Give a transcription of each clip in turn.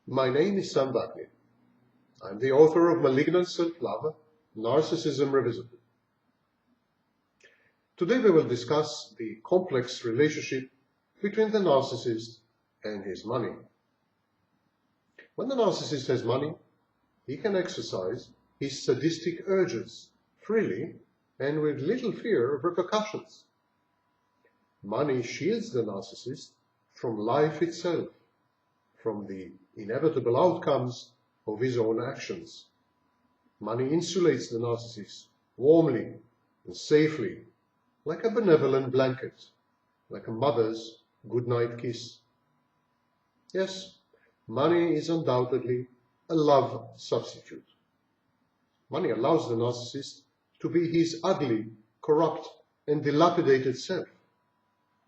My name is Sam Wagner. I'm the author of Malignant Self-Love, Narcissism Revisited. Today we will discuss the complex relationship between the narcissist and his money. When the narcissist has money, he can exercise his sadistic urges freely and with little fear of repercussions. Money shields the narcissist from life itself, from the inevitable outcomes of his own actions. Money insulates the narcissist warmly and safely, like a benevolent blanket, like a mother's goodnight kiss. Yes, money is undoubtedly a love substitute. Money allows the narcissist to be his ugly, corrupt, and dilapidated self.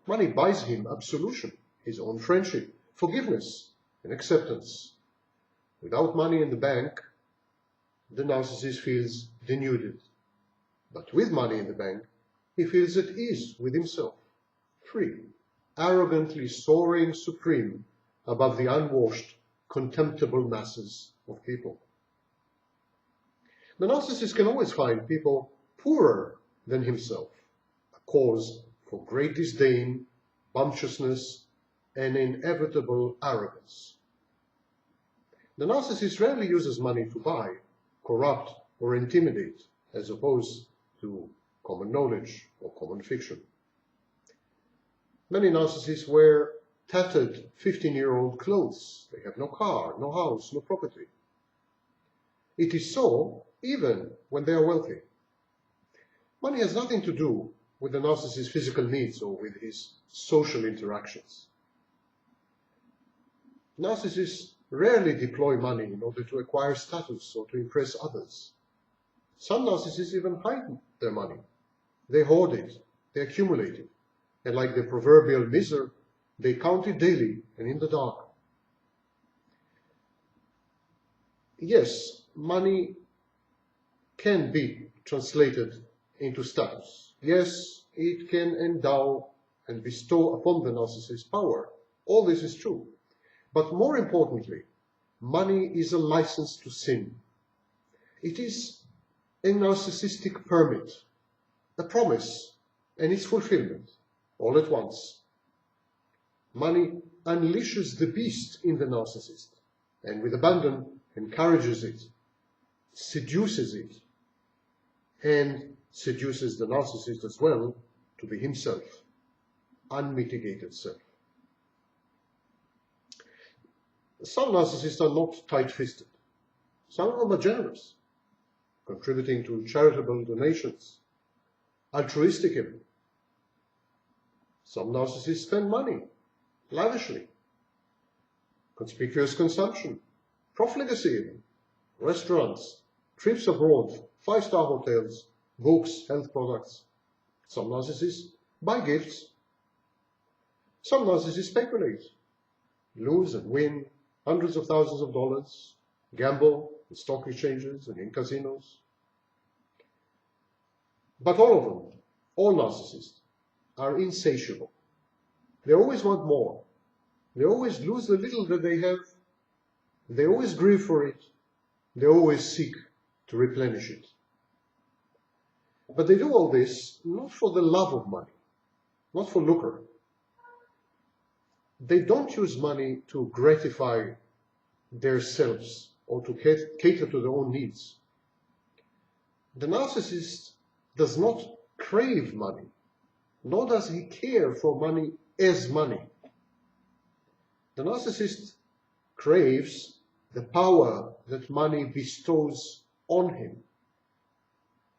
Money buys him absolution, his own friendship, forgiveness, and acceptance. Without money in the bank, the narcissist feels denuded. But with money in the bank, he feels at ease with himself, free, arrogantly soaring supreme above the unwashed, contemptible masses of people. The narcissist can always find people poorer than himself, a cause for great disdain, bumptiousness, and inevitable arrogance. The narcissist rarely uses money to buy, corrupt, or intimidate, as opposed to common knowledge or common fiction. Many narcissists wear tattered 15-year-old clothes. They have no car, no house, no property. It is so even when they are wealthy. Money has nothing to do with the narcissist's physical needs or with his social interactions. Narcissists rarely deploy money in order to acquire status or to impress others. Some narcissists even hide their money. They hoard it, they accumulate it, and like the proverbial miser, they count it daily and in the dark. Yes, money can be translated into status. Yes, it can endow and bestow upon the narcissist power. All this is true. But more importantly, money is a license to sin. It is a narcissistic permit, a promise, and its fulfillment, all at once. Money unleashes the beast in the narcissist, and with abandon encourages it, seduces it, and seduces the narcissist as well to be himself, unmitigated self. Some narcissists are not tight-fisted. Some of them are generous, contributing to charitable donations, altruistic even. Some narcissists spend money, lavishly, conspicuous consumption, profligacy even, restaurants, trips abroad, 5-star hotels, books, health products. Some narcissists buy gifts. Some narcissists speculate, lose and win hundreds of thousands of dollars, gamble in stock exchanges and in casinos. But all of them, all narcissists, are insatiable. They always want more. They always lose the little that they have. They always grieve for it. They always seek to replenish it. But they do all this not for the love of money, not for lucre. They don't use money to gratify their selves or to cater to their own needs. The narcissist does not crave money, nor does he care for money as money. The narcissist craves the power that money bestows on him.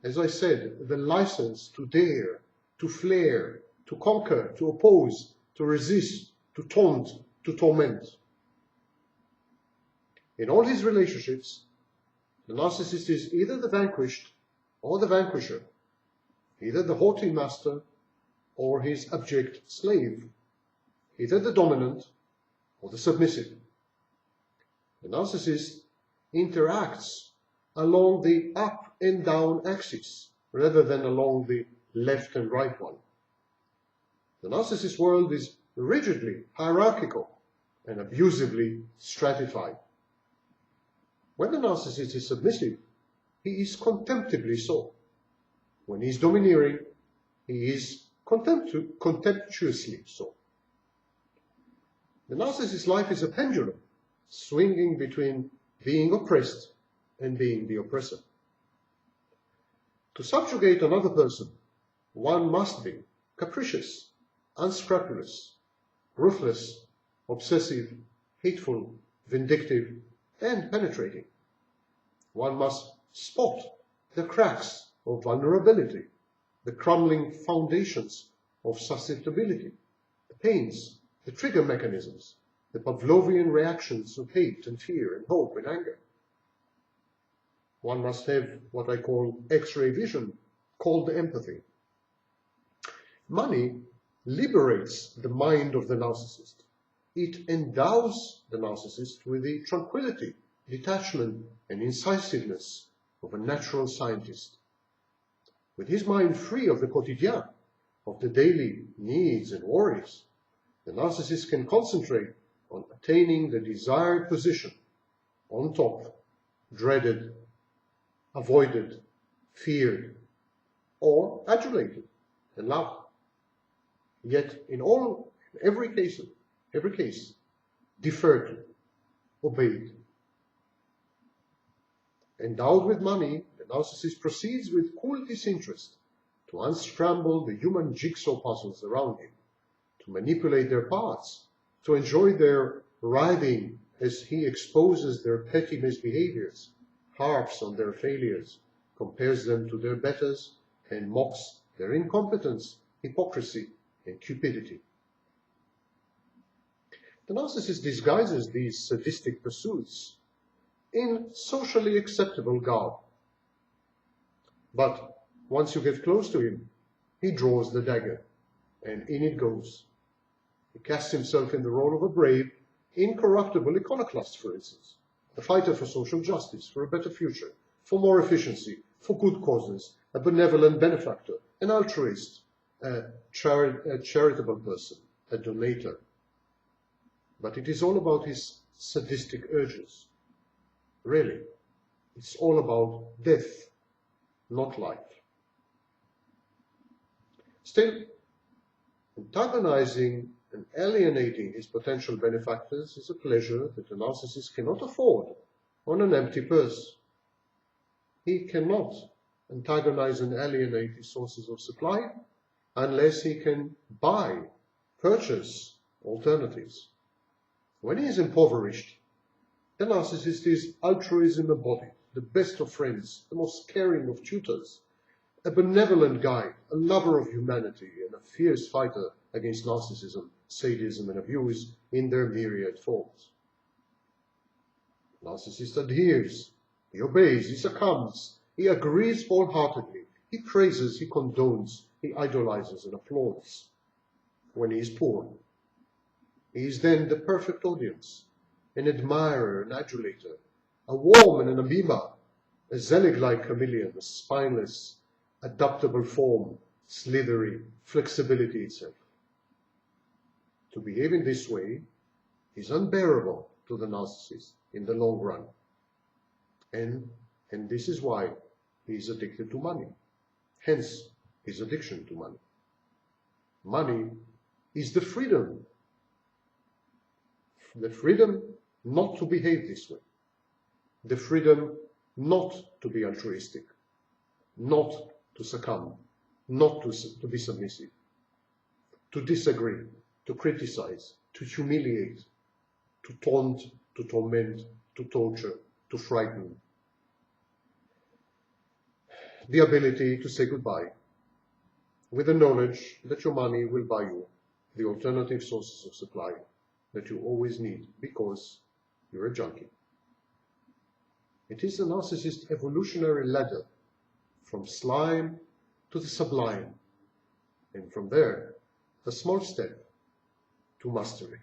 As I said, the license to dare, to flare, to conquer, to oppose, to resist, to taunt, to torment. In all his relationships, the narcissist is either the vanquished or the vanquisher, either the haughty master or his abject slave, either the dominant or the submissive. The narcissist interacts along the up and down axis rather than along the left and right one. The narcissist world is rigidly hierarchical and abusively stratified. When the narcissist is submissive, he is contemptibly so. When he is domineering, he is contemptuously so. The narcissist's life is a pendulum, swinging between being oppressed and being the oppressor. To subjugate another person, one must be capricious, unscrupulous, ruthless, obsessive, hateful, vindictive, and penetrating. One must spot the cracks of vulnerability, the crumbling foundations of susceptibility, the pains, the trigger mechanisms, the Pavlovian reactions of hate and fear and hope and anger. One must have what I call X-ray vision, called empathy. Money liberates the mind of the narcissist. It endows the narcissist with the tranquility, detachment, and incisiveness of a natural scientist. With his mind free of the quotidien, of the daily needs and worries, the narcissist can concentrate on attaining the desired position, on top, dreaded, avoided, feared, or adulated and loved. Yet in every case, deferred to, obeyed. Endowed with money, the narcissist proceeds with cool disinterest to unscramble the human jigsaw puzzles around him, to manipulate their parts, to enjoy their writhing as he exposes their petty misbehaviors, harps on their failures, compares them to their betters, and mocks their incompetence, hypocrisy, and cupidity. The narcissist disguises these sadistic pursuits in socially acceptable garb. But once you get close to him, he draws the dagger, and in it goes. He casts himself in the role of a brave, incorruptible iconoclast, for instance, a fighter for social justice, for a better future, for more efficiency, for good causes, a benevolent benefactor, an altruist, a charitable person, a donator. But it is all about his sadistic urges. Really, it's all about death, not life. Still, antagonizing and alienating his potential benefactors is a pleasure that a narcissist cannot afford on an empty purse. He cannot antagonize and alienate his sources of supply unless he can purchase alternatives. When he is impoverished, the narcissist is altruism embodied, the best of friends, the most caring of tutors, a benevolent guide, a lover of humanity, and a fierce fighter against narcissism, sadism, and abuse in their myriad forms. Narcissist adheres, he obeys, he succumbs, he agrees wholeheartedly, he praises, he condones, he idolizes and applauds. When he is poor, he is then the perfect audience, an admirer, an adulator, a worm and an amoeba, a Zelig-like chameleon, a spineless, adaptable form, slithery, flexibility itself. To behave in this way is unbearable to the narcissist in the long run. And this is why he is addicted to money. Hence, his addiction to money. Money is the freedom not to behave this way, the freedom not to be altruistic, not to succumb, not to be submissive, to disagree, to criticize, to humiliate, to taunt, to torment, to torture, to frighten. The ability to say goodbye with the knowledge that your money will buy you the alternative sources of supply that you always need because you're a junkie. It is the narcissist's evolutionary ladder from slime to the sublime, and from there, a small step to mastery.